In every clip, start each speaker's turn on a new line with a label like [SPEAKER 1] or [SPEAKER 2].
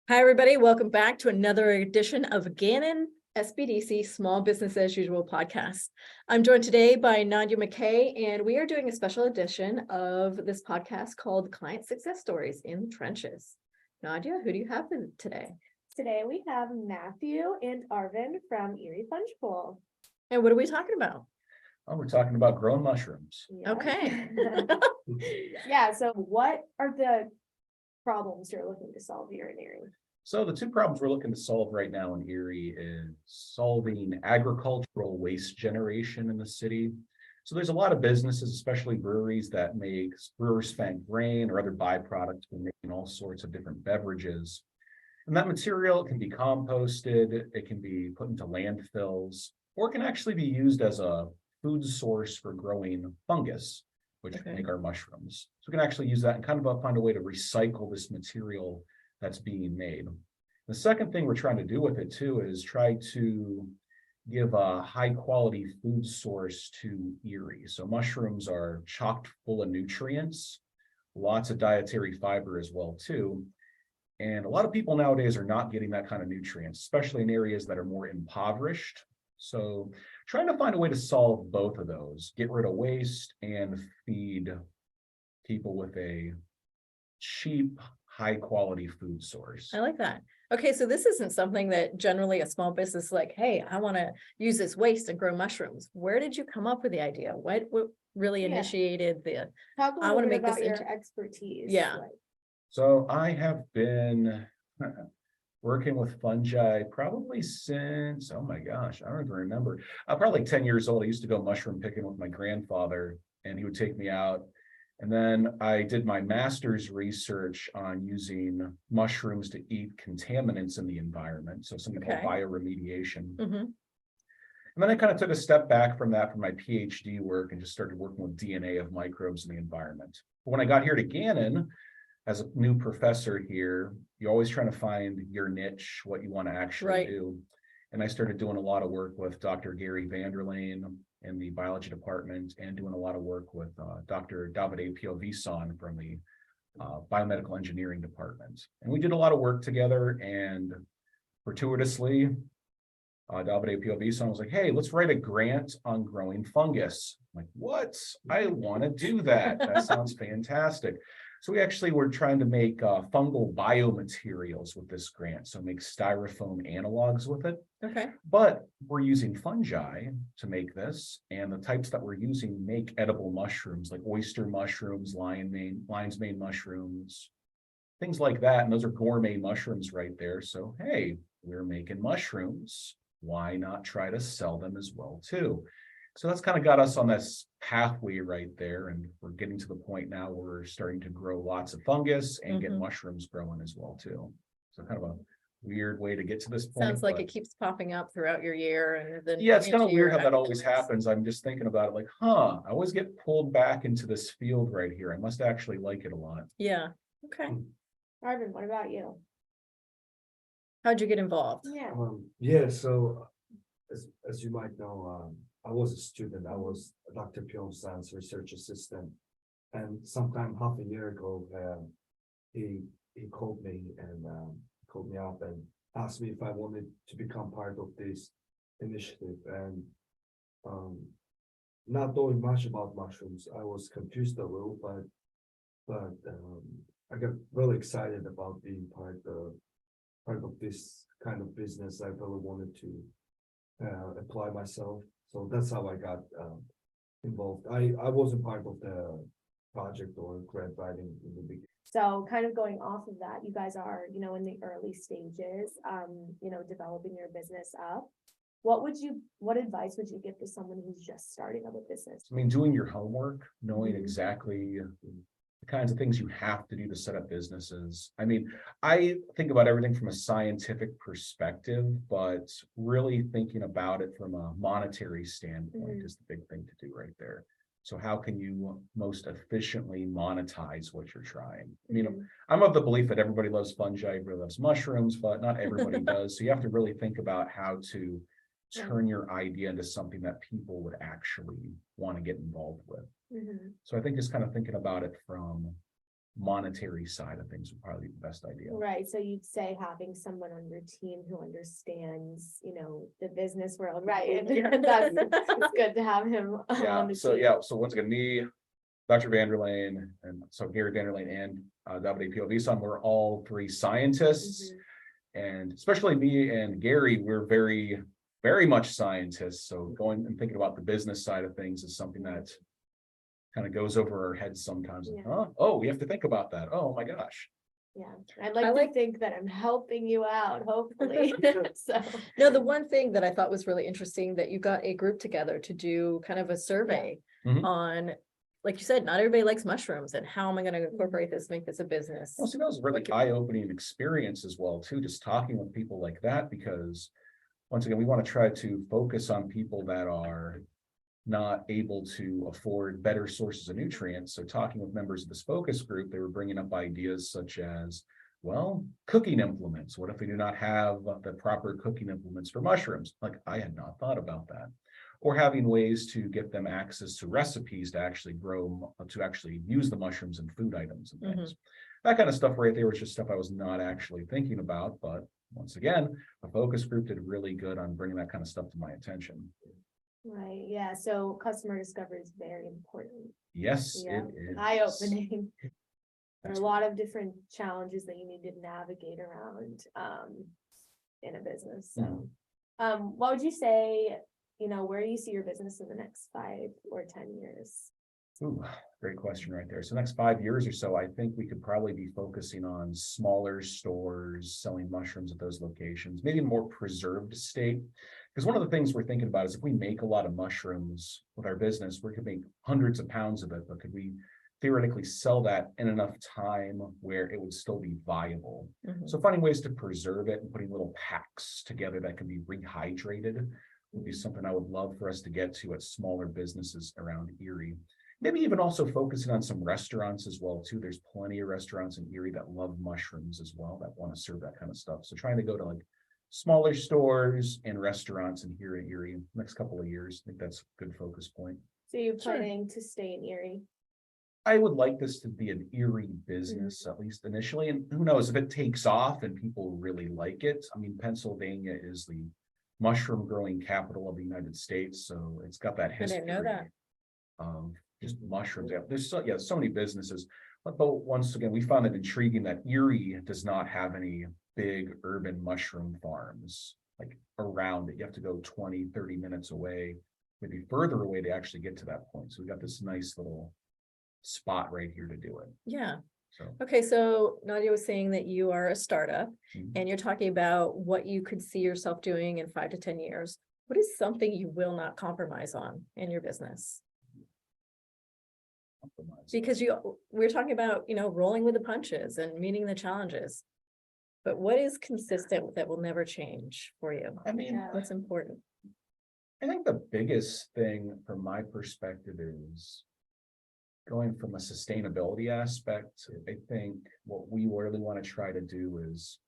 [SPEAKER 1] Hi, everybody. Welcome back to another edition of Gannon SBDC Small Business as Usual podcast. I'm joined today by Nadia McKay, and we are doing a special edition of this podcast called Client Success Stories in the Trenches. Nadia, who do you have today?
[SPEAKER 2] Today we have Matthew and Arvin from Erie Fungible.
[SPEAKER 1] And what are we talking about?
[SPEAKER 3] Oh, we're talking about growing mushrooms.
[SPEAKER 2] Yeah.
[SPEAKER 1] Okay.
[SPEAKER 2] Yeah, so what are the problems you're looking to solve here in Erie?
[SPEAKER 3] So the two problems we're looking to solve right now in Erie is solving agricultural waste generation in the city. So there's a lot of businesses, especially breweries, that make brewer spent grain or other byproducts for making all sorts of different beverages. And that material can be composted, it can be put into landfills, or it can actually be used as a food source for growing fungus, which
[SPEAKER 1] Okay.
[SPEAKER 3] make our mushrooms. So we can actually use that and kind of find a way to recycle this material that's being made. The second thing we're trying to do with it too is try to give a high quality food source to Erie. So mushrooms are chock full of nutrients, lots of dietary fiber as well too. And a lot of people nowadays are not getting that kind of nutrients, especially in areas that are more impoverished. So trying to find a way to solve both of those, get rid of waste and feed people with a cheap, high quality food source.
[SPEAKER 1] I like that. Okay, so this isn't something that generally a small business like, hey, I want to use this waste and grow mushrooms. Where did you come up with the idea? What really
[SPEAKER 2] Yeah.
[SPEAKER 1] initiated the,
[SPEAKER 2] Talk a
[SPEAKER 1] I
[SPEAKER 2] little
[SPEAKER 1] wanna
[SPEAKER 2] bit
[SPEAKER 1] make this
[SPEAKER 2] about your
[SPEAKER 1] into-
[SPEAKER 2] expertise.
[SPEAKER 1] Yeah.
[SPEAKER 2] like-
[SPEAKER 3] So I have been working with fungi probably since, oh my gosh, I don't even remember. I'm probably 10 years old. I used to go mushroom picking with my grandfather, and he would take me out. And then I did my master's research on using mushrooms to eat contaminants in the environment. So something
[SPEAKER 1] Okay.
[SPEAKER 3] called bioremediation.
[SPEAKER 1] Mhm.
[SPEAKER 3] And then I kind of took a step back from that for my PhD work and just started working with DNA of microbes in the environment. But when I got here to Gannon, as a new professor here, you're always trying to find your niche, what you want to actually
[SPEAKER 1] Right.
[SPEAKER 3] do. And I started doing a lot of work with Dr. Gary Vanderlane in the biology department and doing a lot of work with Dr. Davide Piovesan from the biomedical engineering department. And we did a lot of work together, and fortuitously, Davide Piovesan was like, hey, let's write a grant on growing fungus. I'm like, what? I want to do that. That sounds fantastic. So we actually were trying to make fungal biomaterials with this grant. So make styrofoam analogs with it.
[SPEAKER 1] Okay.
[SPEAKER 3] But we're using fungi to make this. And the types that we're using make edible mushrooms like oyster mushrooms, lion's mane mushrooms, things like that. And those are gourmet mushrooms right there. So, hey, we're making mushrooms. Why not try to sell them as well too? So that's kind of got us on this pathway right there. And we're getting to the point now where we're starting to grow lots of fungus and get
[SPEAKER 1] Mhm.
[SPEAKER 3] mushrooms growing as well too. So kind of a weird way to get to this point.
[SPEAKER 1] Sounds like
[SPEAKER 3] but-
[SPEAKER 1] it keeps popping up throughout your year and then.
[SPEAKER 3] Yeah, it's kind of
[SPEAKER 1] into
[SPEAKER 3] weird
[SPEAKER 1] your
[SPEAKER 3] how that always
[SPEAKER 1] academics.
[SPEAKER 3] happens. I'm just thinking about it like, I always get pulled back into this field right here. I must actually like it a lot.
[SPEAKER 1] Yeah. Okay.
[SPEAKER 2] Arvin, what about you?
[SPEAKER 1] How'd you get involved?
[SPEAKER 2] Yeah.
[SPEAKER 4] So as you might know, I was a student. I was Dr. Piovesan's research assistant, and sometime half a year ago, he called me and called me up and asked me if I wanted to become part of this initiative. And not knowing much about mushrooms, I was confused a little, but I got really excited about being part of this kind of business. I really wanted to apply myself. So that's how I got involved. I wasn't part of the project or grant writing in the beginning.
[SPEAKER 2] So kind of going off of that, you guys are, in the early stages, developing your business up. What advice would you give to someone who's just starting up a business?
[SPEAKER 3] I mean, doing your homework, knowing
[SPEAKER 2] Mhm.
[SPEAKER 3] exactly the kinds of things you have to do to set up businesses. I mean, I think about everything from a scientific perspective, but really thinking about it from a monetary standpoint
[SPEAKER 2] Mhm.
[SPEAKER 3] is the big thing to do right there. So how can you most efficiently monetize what you're trying? I mean,
[SPEAKER 2] Mhm.
[SPEAKER 3] I'm of the belief that everybody loves fungi, everybody loves mushrooms, but not everybody does. So you have to really think about how to turn your idea into something that people would actually want to get involved with.
[SPEAKER 2] Mhm.
[SPEAKER 3] So I think just kind of thinking about it from monetary side of things would probably be the best idea.
[SPEAKER 2] Right, so you'd say having someone on your team who understands, the business world, right? And that's, it's good to have him
[SPEAKER 3] Yeah,
[SPEAKER 2] on the
[SPEAKER 3] so
[SPEAKER 2] team.
[SPEAKER 3] yeah, so once again, me, Dr. Vanderlane, and so Gary Vanderlane and Davide Piovisan, we're all three scientists.
[SPEAKER 2] Mhm.
[SPEAKER 3] And especially me and Gary, we're very, very much scientists. So going and thinking about the business side of things is something that kind of goes over our heads sometimes.
[SPEAKER 2] Yeah.
[SPEAKER 3] Huh? Oh, we have to think about that. Oh my gosh.
[SPEAKER 2] Yeah, I'd like to
[SPEAKER 1] like-
[SPEAKER 2] think that I'm helping you out, hopefully, so.
[SPEAKER 1] No, the one thing that I thought was really interesting that you got a group together to do kind of a survey
[SPEAKER 3] Mhm.
[SPEAKER 1] on, like you said, not everybody likes mushrooms and how am I gonna incorporate this, make this a business?
[SPEAKER 3] Well, see, that was a really eye-opening experience as well, too, just talking with people like that, because once again, we want to try to focus on people that are not able to afford better sources of nutrients. So talking with members of this focus group, they were bringing up ideas such as, well, cooking implements. What if we do not have the proper cooking implements for mushrooms? Like, I had not thought about that. Or having ways to get them access to recipes to actually grow, to actually use the mushrooms in food items and things. That kind of stuff right there was just stuff I was not actually thinking about. But once again, the focus group did really good on bringing that kind of stuff to my attention.
[SPEAKER 2] Right, yeah, so customer discovery is very important,
[SPEAKER 3] Yes,
[SPEAKER 2] yeah,
[SPEAKER 3] it is.
[SPEAKER 2] eye-opening. There are
[SPEAKER 3] That's-
[SPEAKER 2] a lot of different challenges that you need to navigate around, in a business, so.
[SPEAKER 3] Mhm.
[SPEAKER 2] What would you say, where do you see your business in the next 5 or 10 years?
[SPEAKER 3] Ooh, great question right there. So next 5 years or so, I think we could probably be focusing on smaller stores selling mushrooms at those locations, maybe in a more preserved state. Because one of the things we're thinking about is if we make a lot of mushrooms with our business, we could make hundreds of pounds of it, but could we theoretically sell that in enough time where it would still be viable?
[SPEAKER 1] Mhm.
[SPEAKER 3] So finding ways to preserve it and putting little packs together that can be rehydrated would be something I would love for us to get to at smaller businesses around Erie. Maybe even also focusing on some restaurants as well, too. There's plenty of restaurants in Erie that love mushrooms as well, that want to serve that kind of stuff. So trying to go to like smaller stores and restaurants in here in Erie next couple of years. I think that's a good focus point.
[SPEAKER 2] So you're
[SPEAKER 1] Sure.
[SPEAKER 2] planning to stay in Erie?
[SPEAKER 3] I would like this to be an Erie business, at least initially, and who knows if it takes off and people really like it. I mean, Pennsylvania is the mushroom growing capital of the United States, so it's got that
[SPEAKER 1] I
[SPEAKER 3] history.
[SPEAKER 1] didn't know that.
[SPEAKER 3] Just mushrooms. Yeah, there's so many businesses. But once again, we found it intriguing that Erie does not have any big urban mushroom farms like around it. You have to go 20-30 minutes away, maybe further away to actually get to that point. So we got this nice little spot right here to do it.
[SPEAKER 1] Yeah.
[SPEAKER 3] So
[SPEAKER 1] Okay, so Nadia was saying that you are a startup
[SPEAKER 3] mhm.
[SPEAKER 1] and you're talking about what you could see yourself doing in 5 to 10 years. What is something you will not compromise on in your business?
[SPEAKER 3] Compromise.
[SPEAKER 1] Because we're talking about, rolling with the punches and meeting the challenges. But what is consistent that will never change for you?
[SPEAKER 3] I mean,
[SPEAKER 2] Yeah.
[SPEAKER 1] What's important?
[SPEAKER 3] I think the biggest thing from my perspective is going from a sustainability aspect. I think what we really want to try to do is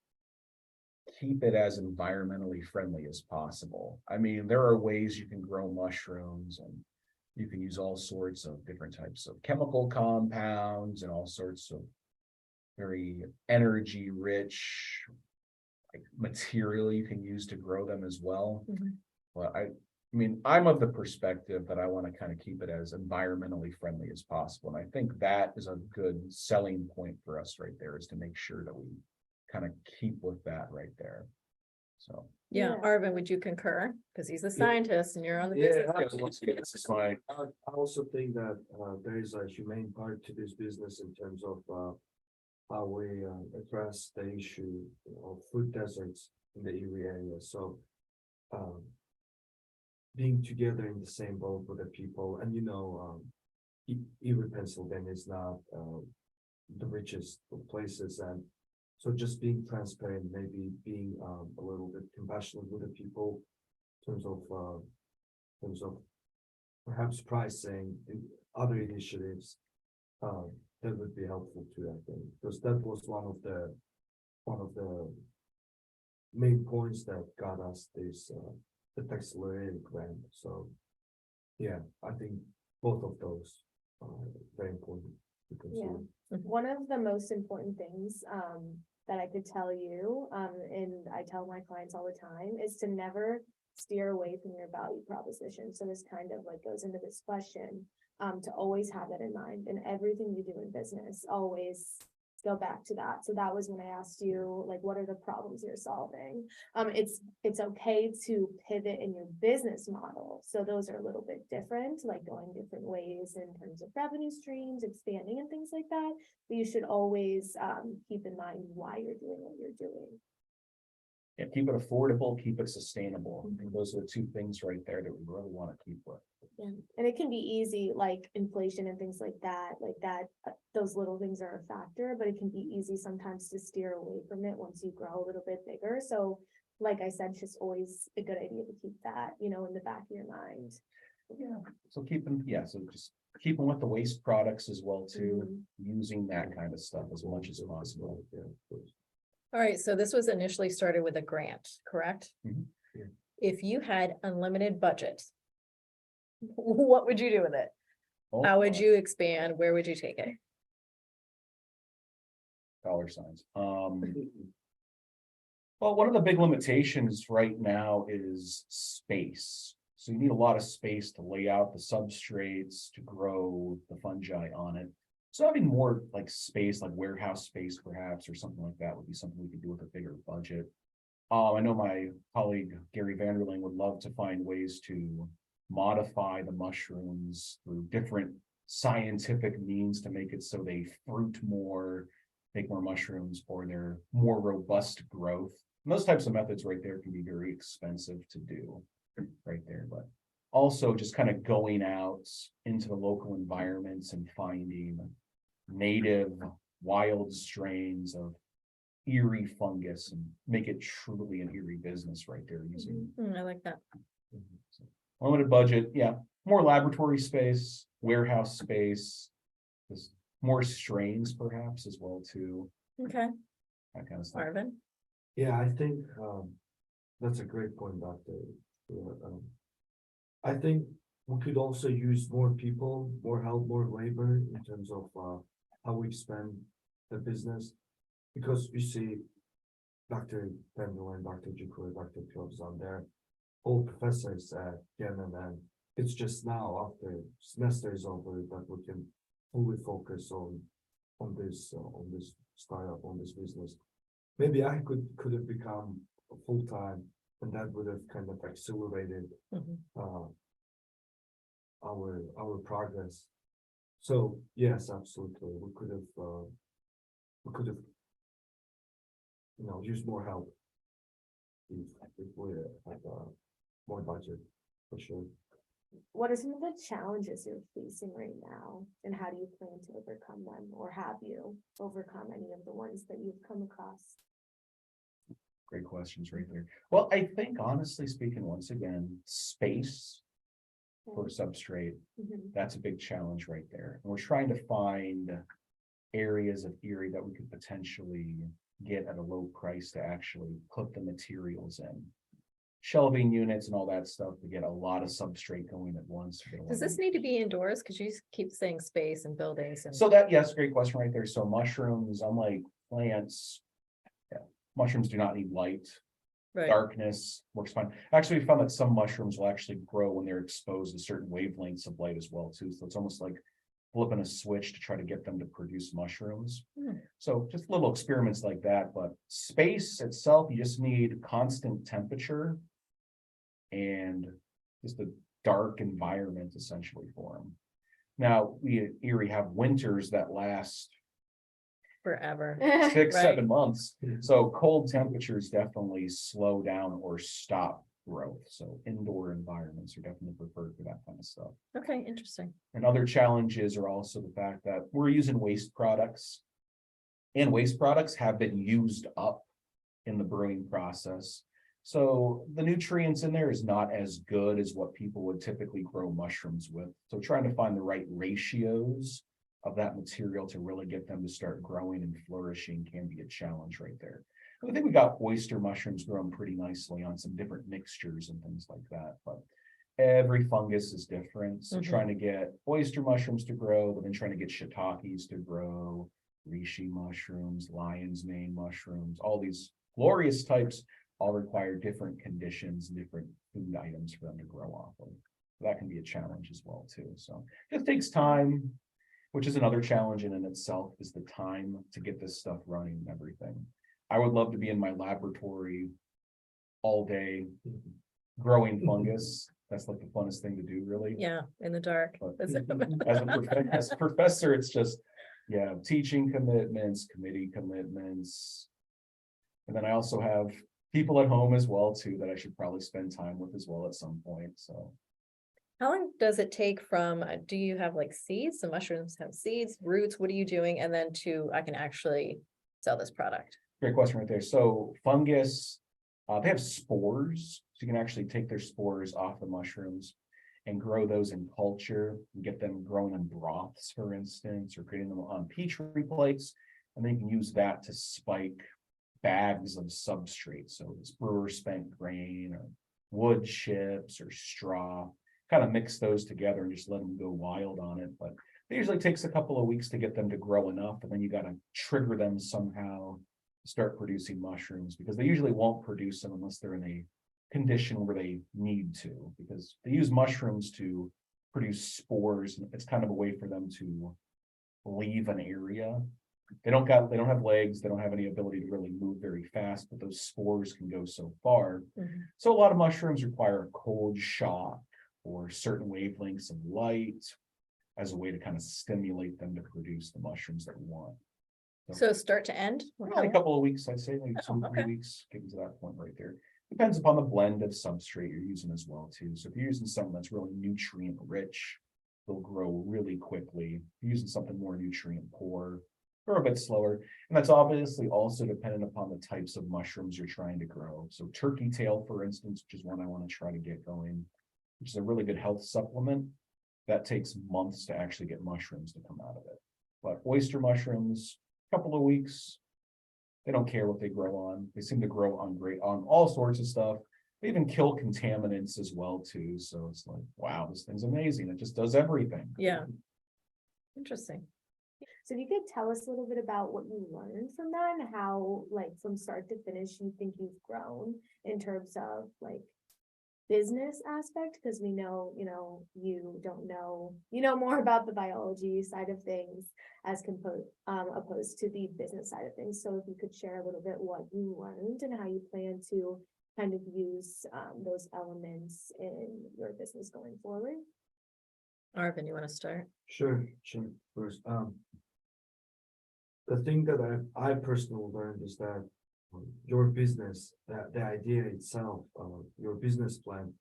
[SPEAKER 3] keep it as environmentally friendly as possible. I mean, there are ways you can grow mushrooms and you can use all sorts of different types of chemical compounds and all sorts of very energy rich like material you can use to grow them as well.
[SPEAKER 1] Mhm.
[SPEAKER 3] Well, I mean, I'm of the perspective that I want to kind of keep it as environmentally friendly as possible. And I think that is a good selling point for us right there, is to make sure that we kind of keep with that right there. So.
[SPEAKER 1] Yeah,
[SPEAKER 2] Yeah.
[SPEAKER 1] Arvin, would you concur? Because he's a scientist and you're on the business.
[SPEAKER 4] Yeah.
[SPEAKER 3] Once again, this is my,
[SPEAKER 4] I also think that there is a humane part to this business in terms of how we address the issue of food deserts in the Erie area. So being together in the same boat with the people, and Erie, Pennsylvania is not the richest of places, and so just being transparent, maybe being a little bit compassionate with the people in terms of perhaps pricing and other initiatives. That would be helpful too, I think, because that was one of the main points that got us this the Accelerated grant. So yeah, I think both of those are very important to consider.
[SPEAKER 2] One of the most important things, that I could tell you, and I tell my clients all the time, is to never steer away from your value proposition. So this kind of like goes into this question, to always have that in mind in everything you do in business, always go back to that. So that was when I asked you, like, what are the problems you're solving? It's okay to pivot in your business model. So those are a little bit different, like going different ways in terms of revenue streams, expanding and things like that. But you should always, keep in mind why you're doing what you're doing.
[SPEAKER 3] Yeah, keep it affordable, keep it sustainable. I think those are the two things right there that we really want to keep with.
[SPEAKER 2] Yeah, and it can be easy, like inflation and things like that, those little things are a factor, but it can be easy sometimes to steer away from it once you grow a little bit bigger. So like I said, it's just always a good idea to keep that, in the back of your mind.
[SPEAKER 3] Yeah. So so just keeping with the waste products as well too, using that kind of stuff as much as possible.
[SPEAKER 4] Yeah, of course.
[SPEAKER 1] All right, so this was initially started with a grant, correct?
[SPEAKER 3] Mhm.
[SPEAKER 4] Yeah.
[SPEAKER 1] If you had unlimited budget, what would you do with it? How would you expand? Where would you take it?
[SPEAKER 3] Dollar signs. Well, one of the big limitations right now is space. So you need a lot of space to lay out the substrates, to grow the fungi on it. So having more like space, like warehouse space perhaps, or something like that would be something we could do with a bigger budget. I know my colleague Gary Vanderling would love to find ways to modify the mushrooms through different scientific means to make it so they fruit more, make more mushrooms, or they're more robust growth. And those types of methods right there can be very expensive to do right there, but also just kind of going out into the local environments and finding native wild strains of Erie fungus and make it truly an Erie business right there using
[SPEAKER 1] I like that.
[SPEAKER 3] so, limited budget. Yeah, more laboratory space, warehouse space, just more strains perhaps as well too,
[SPEAKER 1] Okay,
[SPEAKER 3] that kind of stuff.
[SPEAKER 1] Marvin.
[SPEAKER 4] Yeah, I think, that's a great point, Doctor. I think we could also use more people, more help, more labor in terms of, how we expand the business. Because you see, Dr. Pendle and Dr. Jukuri, Dr. Phillips on there, all professors at Gannon, and it's just now after semester is over that we can fully focus on this startup, on this business. Maybe I could have become a full-time, and that would have kind of accelerated our progress. So yes, absolutely, we could have used more help if we had more budget, for sure.
[SPEAKER 2] What are some of the challenges you're facing right now, and how do you plan to overcome them, or have you overcome any of the ones that you've come across?
[SPEAKER 3] Great questions right there. Well, I think honestly speaking, once again, space for substrate,
[SPEAKER 2] Mhm.
[SPEAKER 3] that's a big challenge right there. And we're trying to find areas of Erie that we could potentially get at a low price to actually put the materials in. Shelving units and all that stuff to get a lot of substrate going at once.
[SPEAKER 1] Does this need to be indoors? Because you keep saying space and buildings and.
[SPEAKER 3] So that, yes, great question right there. So mushrooms, unlike plants, mushrooms do not need light.
[SPEAKER 1] Right,
[SPEAKER 3] Darkness works fine. Actually, we found that some mushrooms will actually grow when they're exposed to certain wavelengths of light as well too. So it's almost like flipping a switch to try to get them to produce mushrooms. So just little experiments like that, but space itself, you just need constant temperature and just a dark environment essentially for them. Now, we at Erie have winters that last
[SPEAKER 1] forever.
[SPEAKER 3] 6,
[SPEAKER 1] Right.
[SPEAKER 3] 7 months. So cold temperatures definitely slow down or stop growth. So indoor environments are definitely preferred for that kind of stuff.
[SPEAKER 1] Okay, interesting.
[SPEAKER 3] And other challenges are also the fact that we're using waste products. And waste products have been used up in the brewing process. So the nutrients in there is not as good as what people would typically grow mushrooms with. So trying to find the right ratios of that material to really get them to start growing and flourishing can be a challenge right there. I think we got oyster mushrooms growing pretty nicely on some different mixtures and things like that, but every fungus is different. So trying to get oyster mushrooms to grow, but then trying to get shiitakes to grow, reishi mushrooms, lion's mane mushrooms, all these glorious types all require different conditions, different food items for them to grow off of. That can be a challenge as well too. So it takes time, which is another challenge in itself, is the time to get this stuff running and everything. I would love to be in my laboratory all day growing fungus. That's like the funnest thing to do, really.
[SPEAKER 1] Yeah, in the dark.
[SPEAKER 3] But
[SPEAKER 1] That's it.
[SPEAKER 3] as a professor, it's just, yeah, teaching commitments, committee commitments. And then I also have people at home as well too, that I should probably spend time with as well at some point, so.
[SPEAKER 1] How long does it take from, do you have like seeds? The mushrooms have seeds, roots, what are you doing? And then I can actually sell this product.
[SPEAKER 3] Great question right there. So fungus, they have spores, so you can actually take their spores off the mushrooms and grow those in culture and get them grown in broths, for instance, or creating them on petri plates. And then you can use that to spike bags of substrate. So it's brewer spent grain or wood chips or straw, kind of mix those together and just let them go wild on it. But it usually takes a couple of weeks to get them to grow enough, and then you got to trigger them somehow to start producing mushrooms, because they usually won't produce them unless they're in a condition where they need to, because they use mushrooms to produce spores. And it's kind of a way for them to leave an area. They don't have legs, they don't have any ability to really move very fast, but those spores can go so far.
[SPEAKER 1] Mhm.
[SPEAKER 3] So a lot of mushrooms require a cold shock or certain wavelengths of light as a way to kind of stimulate them to produce the mushrooms that we want.
[SPEAKER 1] So start to end?
[SPEAKER 3] Probably a couple of weeks, I'd say, maybe 2 or 3
[SPEAKER 1] okay.
[SPEAKER 3] weeks, getting to that point right there. Depends upon the blend of substrate you're using as well too. So if you're using something that's really nutrient rich, they'll grow really quickly. If you're using something more nutrient poor, or a bit slower. And that's obviously also dependent upon the types of mushrooms you're trying to grow. So turkey tail, for instance, which is one I want to try to get going, which is a really good health supplement. That takes months to actually get mushrooms to come out of it. But oyster mushrooms, a couple of weeks. They don't care what they grow on. They seem to grow on on all sorts of stuff. They even kill contaminants as well too. So it's like, wow, this thing's amazing. It just does everything.
[SPEAKER 1] Yeah. Interesting.
[SPEAKER 2] So if you could tell us a little bit about what you learned from that and how, like, from start to finish, you think you've grown in terms of like business aspect, because we know, you don't know, more about the biology side of things as opposed to the business side of things. So if you could share a little bit what you learned and how you plan to kind of use those elements in your business going forward.
[SPEAKER 1] Arvin, you want to start?
[SPEAKER 4] Sure. First, the thing that I personally learned is that your business, that the idea itself, your business plan,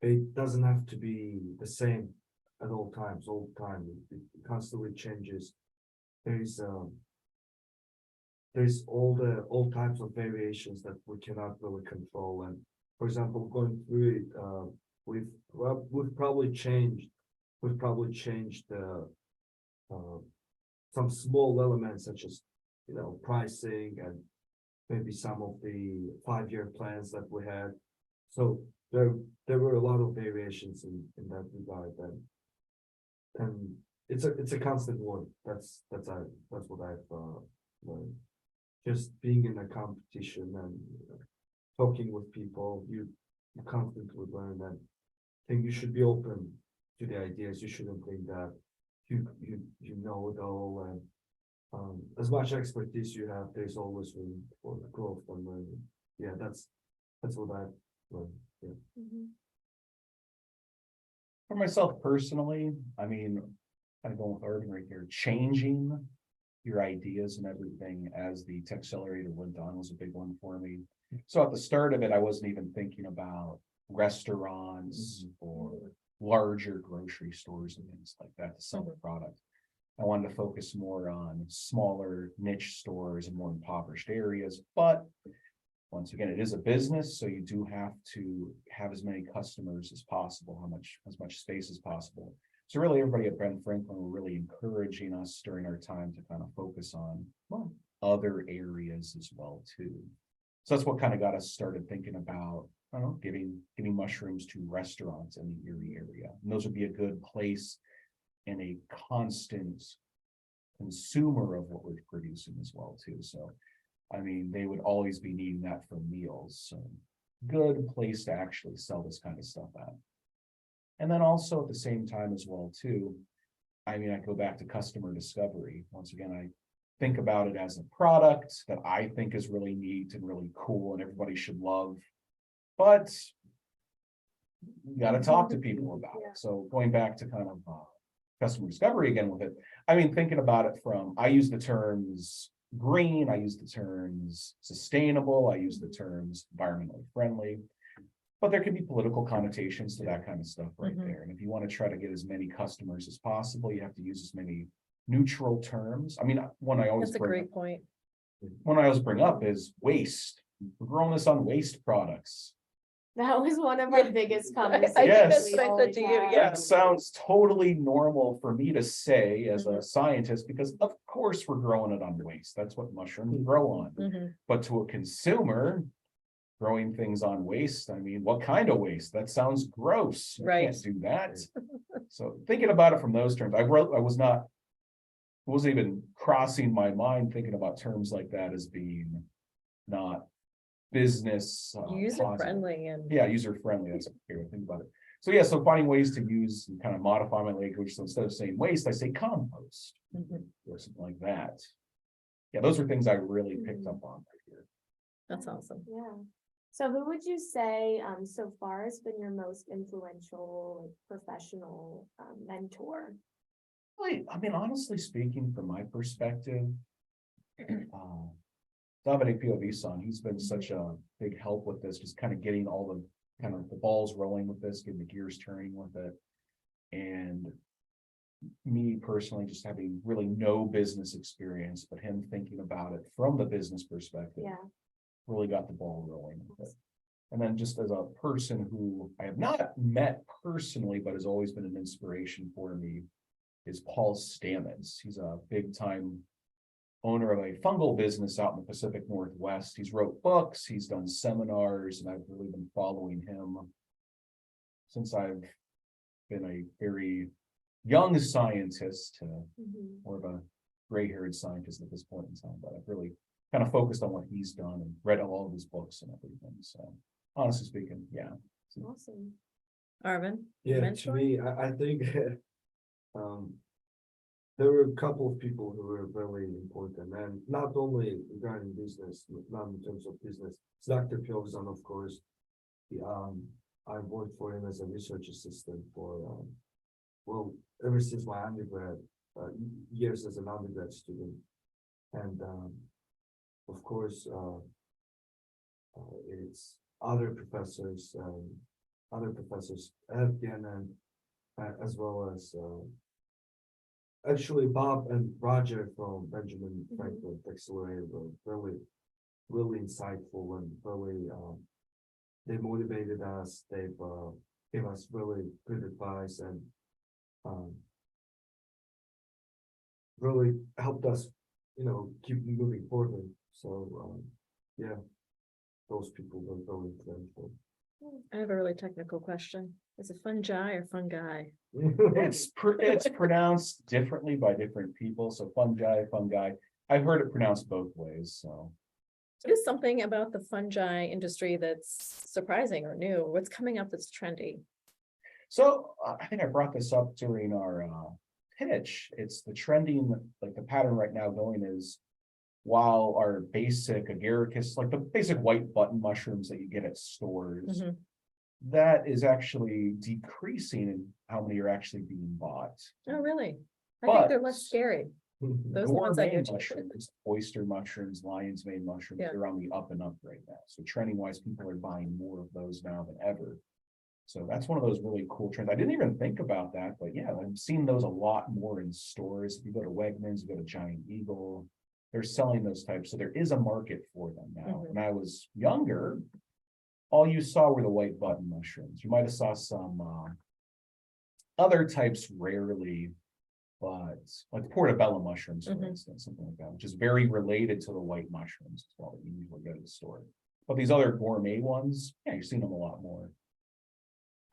[SPEAKER 4] it doesn't have to be the same at all times. All the time, it constantly changes. There's all types of variations that we cannot really control. And for example, going through it, we've probably changed some small elements such as pricing and maybe some of the 5-year plans that we had. So there were a lot of variations in that regard, and it's a constant work. That's what I've learned. Just being in a competition and talking with people, you constantly learn that. I think you should be open to the ideas. You shouldn't think that you know it all, and as much expertise you have, there's always room for growth and learning. Yeah, that's what I've learned. Yeah.
[SPEAKER 2] Mm-hmm.
[SPEAKER 3] For myself personally, I mean, kind of going with Irving right here, changing your ideas and everything as the Texcelerator went on was a big one for me. So at the start of it, I wasn't even thinking about restaurants or larger grocery stores and things like that to sell the product. I wanted to focus more on smaller niche stores and more impoverished areas. But once again, it is a business, so you do have to have as many customers as possible, as much space as possible. So really, everybody at Ben Franklin were really encouraging us during our time to kind of focus on other areas as well too. So that's what kind of got us started thinking about, I don't know, giving mushrooms to restaurants in the Erie area. And those would be a good place and a constant consumer of what we're producing as well too. So, I mean, they would always be needing that for meals. So good place to actually sell this kind of stuff at. And then also at the same time as well too, I mean, I go back to customer discovery. Once again, I think about it as a product that I think is really neat and really cool and everybody should love. But you got to talk to people about
[SPEAKER 2] Yeah.
[SPEAKER 3] it. So going back to kind of customer discovery again with it, I mean, thinking about it from, I use the terms green, I use the terms sustainable, I use the terms environmentally friendly. But there can be political connotations to that kind of stuff right
[SPEAKER 1] Mhm.
[SPEAKER 3] there. And if you want to try to get as many customers as possible, you have to use as many neutral terms. I mean, one I always
[SPEAKER 1] That's a
[SPEAKER 3] bring
[SPEAKER 1] great point.
[SPEAKER 3] one I always bring up is waste. We're growing this on waste products.
[SPEAKER 2] That was one of our
[SPEAKER 1] Yeah.
[SPEAKER 2] biggest
[SPEAKER 1] I
[SPEAKER 2] conversations.
[SPEAKER 1] think
[SPEAKER 3] that's
[SPEAKER 2] we
[SPEAKER 1] what I said
[SPEAKER 2] always
[SPEAKER 1] to you,
[SPEAKER 2] have.
[SPEAKER 1] yeah.
[SPEAKER 3] That sounds totally normal for me to say as a
[SPEAKER 1] Mhm.
[SPEAKER 3] scientist, because of course we're growing it on waste. That's what mushrooms grow on.
[SPEAKER 1] Mhm.
[SPEAKER 3] But to a consumer, growing things on waste, I mean, what kind of waste? That sounds gross. You
[SPEAKER 1] Right.
[SPEAKER 3] can't do that. So thinking about it from those terms, I wasn't even crossing my mind thinking about terms like that as being not business.
[SPEAKER 1] User
[SPEAKER 3] positive.
[SPEAKER 1] friendly and.
[SPEAKER 3] Yeah, user friendly, that's here, think about it. So yeah, so finding ways to use and kind of modify my language, so instead of saying waste, I say compost
[SPEAKER 1] Mhm.
[SPEAKER 3] or something like that. Yeah, those are things I really picked up on right here.
[SPEAKER 1] That's awesome.
[SPEAKER 2] Yeah. So who would you say, so far has been your most influential, like, professional, mentor?
[SPEAKER 3] Really, I mean, honestly speaking, from my perspective, Dominic POV-san, he's been such a big help with this, just kind of getting all the kind of the balls rolling with this, getting the gears turning with it. And me personally, just having really no business experience, but him thinking about it from the business perspective,
[SPEAKER 2] Yeah.
[SPEAKER 3] really got the ball rolling with it. And then just as a person who I have not met personally, but has always been an inspiration for me, is Paul Stamets. He's a big time owner of a fungal business out in the Pacific Northwest. He's wrote books, he's done seminars, and I've really been following him since I've been a very young scientist to
[SPEAKER 2] Mhm.
[SPEAKER 3] more of a gray-haired scientist at this point in time. But I've really kind of focused on what he's done and read all of his books and everything. So honestly speaking, yeah.
[SPEAKER 2] Awesome.
[SPEAKER 1] Arvin?
[SPEAKER 4] Yeah, to
[SPEAKER 1] mentor?
[SPEAKER 4] me, I think there were a couple of people who were very important, and not only regarding business, not in terms of business. It's Dr. Piovzan, of course. I worked for him as a research assistant for well, ever since my undergrad years as an undergrad student, and of course it's other professors, again, and as well as actually Bob and Roger from Benjamin
[SPEAKER 2] Mhm.
[SPEAKER 4] Franklin Accelerator were really insightful and really they motivated us. They've gave us really good advice and really helped us, keep moving forward. So yeah, those people were very influential.
[SPEAKER 1] I have a really technical question. Is it fungi or fungi?
[SPEAKER 3] It's pronounced differently by different people. So fungi. I've heard it pronounced both ways. So
[SPEAKER 1] What is something about the fungi industry that's surprising or new? What's coming up that's trendy?
[SPEAKER 3] I think I brought this up during our pitch. It's the trending, like the pattern right now going is, while our basic agaricus, like the basic white button mushrooms that you get at stores,
[SPEAKER 1] Mhm.
[SPEAKER 3] that is actually decreasing in how many are actually being bought.
[SPEAKER 1] Oh, really? I
[SPEAKER 3] But-
[SPEAKER 1] think they're less scary. Those are the ones I
[SPEAKER 3] Gourmet
[SPEAKER 1] go to.
[SPEAKER 3] mushrooms, oyster mushrooms, lion's mane mushrooms,
[SPEAKER 1] Yeah.
[SPEAKER 3] they're on the up and up right now. So trending wise, people are buying more of those now than ever. So that's one of those really cool trends. I didn't even think about that, but yeah, I've seen those a lot more in stores. If you go to Wegmans, you go to Giant Eagle, they're selling those types. So there is a market for them now.
[SPEAKER 1] Mhm.
[SPEAKER 3] When I was younger, all you saw were the white button mushrooms. You might have saw some other types rarely, but like portobello mushrooms, for
[SPEAKER 1] Mhm.
[SPEAKER 3] instance, something like that, which is very related to the white mushrooms as well that you usually go to the store. But these other gourmet ones, yeah, you've seen them a lot more.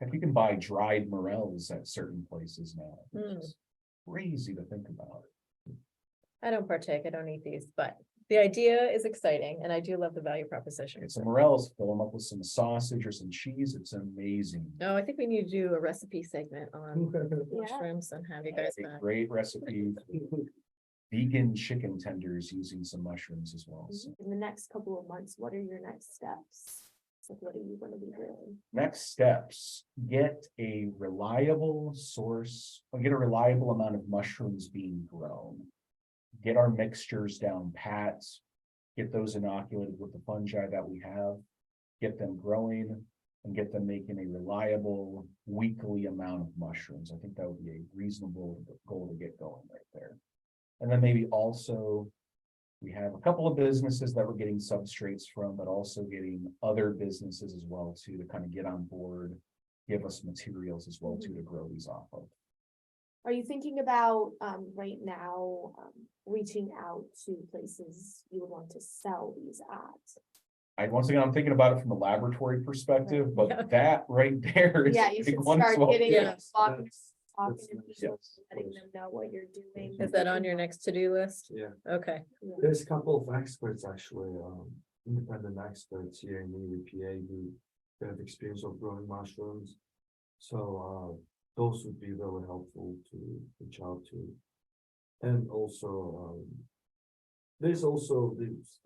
[SPEAKER 3] If you can buy dried morels at certain places now, which
[SPEAKER 1] Mm.
[SPEAKER 3] is crazy to think about.
[SPEAKER 1] I don't partake, I don't eat these, but the idea is exciting and I do love the value proposition.
[SPEAKER 3] Get some morels, fill them up with some sausage or some cheese. It's amazing.
[SPEAKER 1] No, I think we need to do a recipe segment on mushrooms and have you guys
[SPEAKER 3] A
[SPEAKER 1] back.
[SPEAKER 3] great recipe. Vegan chicken tenders using some mushrooms as well. So
[SPEAKER 2] In the next couple of months, what are your next steps? Like, what are you gonna be doing?
[SPEAKER 3] next steps, get a reliable source, or get a reliable amount of mushrooms being grown. Get our mixtures down pat, get those inoculated with the fungi that we have, get them growing and get them making a reliable weekly amount of mushrooms. I think that would be a reasonable goal to get going right there. And then maybe also, we have a couple of businesses that we're getting substrates from, but also getting other businesses as well too, to kind of get on board, give us materials as well too, to grow these off of.
[SPEAKER 2] Are you thinking about, right now, reaching out to places you would want to sell these at?
[SPEAKER 3] Once again, I'm thinking about it from a laboratory perspective,
[SPEAKER 1] Yeah.
[SPEAKER 3] but that right there is.
[SPEAKER 2] Yeah,
[SPEAKER 3] a
[SPEAKER 2] you
[SPEAKER 3] big
[SPEAKER 2] should
[SPEAKER 3] one as
[SPEAKER 2] start
[SPEAKER 3] well,
[SPEAKER 2] getting,
[SPEAKER 3] too.
[SPEAKER 1] Yeah.
[SPEAKER 2] talking
[SPEAKER 4] That's
[SPEAKER 2] to
[SPEAKER 4] nice.
[SPEAKER 2] people,
[SPEAKER 3] Yes.
[SPEAKER 2] letting them know what you're doing.
[SPEAKER 1] Is that on your next to-do list?
[SPEAKER 4] Yeah,
[SPEAKER 1] Okay,
[SPEAKER 4] there's a couple of experts actually, independent experts here in EVPA who have experience of growing mushrooms. So, those would be really helpful to reach out to. And also, there's also this,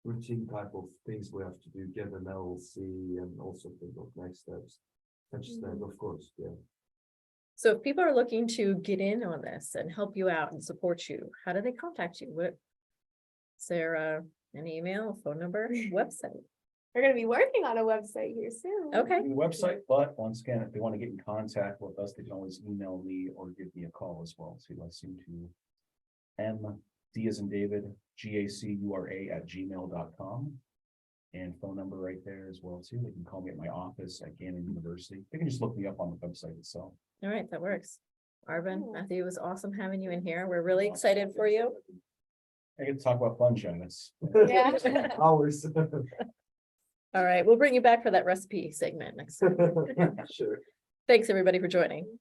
[SPEAKER 4] routine type of things we have to do, get an LLC and also think of next steps. Such as that, of course, yeah.
[SPEAKER 1] so if people are looking to get in on this and help you out and support you, how do they contact you? What? Is there an email, phone number, website?
[SPEAKER 2] We're gonna be working on a website here soon.
[SPEAKER 1] Okay,
[SPEAKER 3] The website, but once again, if they want to get in contact with us, they can always email me or give me a call as well. So I seem to D as in David, GACURA@gmail.com. And phone number right there as well too. They can call me at my office at Gannon University. They can just look me up on the website itself.
[SPEAKER 1] all right, that works. Arvin,
[SPEAKER 2] Cool.
[SPEAKER 1] Matthew, it was awesome having you in here. We're really excited for you.
[SPEAKER 3] I get to talk about fungi. That's
[SPEAKER 2] Yeah.
[SPEAKER 4] Hours.
[SPEAKER 1] All right, we'll bring you back for that recipe segment next time.
[SPEAKER 4] Sure.
[SPEAKER 1] Thanks, everybody, for joining.